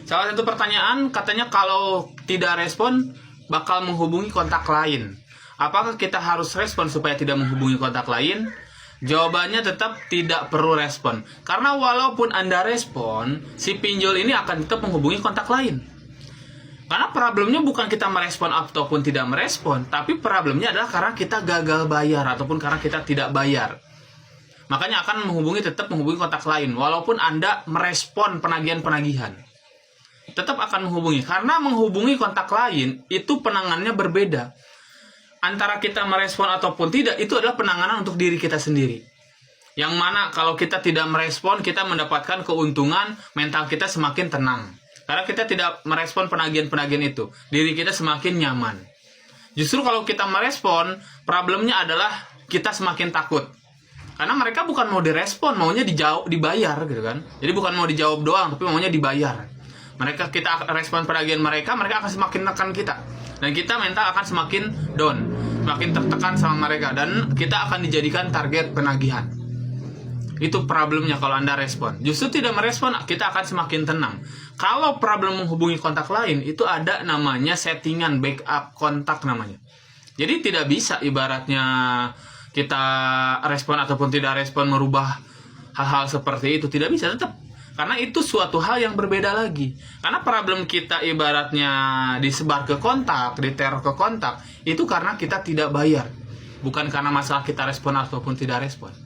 Salah satu pertanyaan katanya kalau tidak respon bakal menghubungi kontak lain. Apakah kita harus respon supaya tidak menghubungi kontak lain? Jawabannya tetap tidak perlu respon. Karena walaupun Anda respon, si pinjol ini akan tetap menghubungi kontak lain. Karena problemnya bukan kita merespon ataupun tidak merespon, tapi problemnya adalah karena kita gagal bayar ataupun karena kita tidak bayar. Makanya akan tetap menghubungi kontak lain. Walaupun Anda merespon penagihan-penagihan, tetap akan menghubungi. Karena menghubungi kontak lain itu penanganannya berbeda. Antara kita merespon ataupun tidak, itu adalah penanganan untuk diri kita sendiri. Yang mana kalau kita tidak merespon, kita mendapatkan keuntungan, mental kita semakin tenang. Karena kita tidak merespon penagihan-penagihan itu, diri kita semakin nyaman. Justru kalau kita merespon, problemnya adalah kita semakin takut. Karena mereka bukan mau direspon, maunya dibayar gitu kan. Jadi bukan mau dijawab doang, tapi maunya dibayar. Kita respon penagihan mereka akan semakin menekan kita. Dan kita mental akan semakin down, semakin tertekan sama mereka, dan kita akan dijadikan target penagihan. Itu problemnya kalau Anda respon. Justru tidak merespon, kita akan semakin tenang. Kalau problem menghubungi kontak lain, itu ada namanya settingan backup kontak namanya. Jadi tidak bisa ibaratnya kita respon ataupun tidak respon merubah hal-hal seperti itu. Tidak bisa, tetap. Karena itu suatu hal yang berbeda lagi. Karena problem kita ibaratnya disebar ke kontak, diteror ke kontak, itu karena kita tidak bayar. Bukan karena masalah kita respon ataupun tidak respon.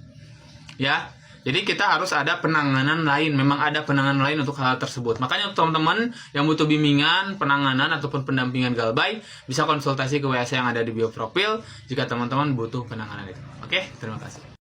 Ya, jadi kita harus ada penanganan lain. Memang ada penanganan lain untuk hal tersebut. Makanya untuk teman-teman yang butuh bimbingan, penanganan, ataupun pendampingan Galbay, bisa konsultasi ke WA yang ada di bio profil jika teman-teman butuh penanganan itu. Oke, terima kasih.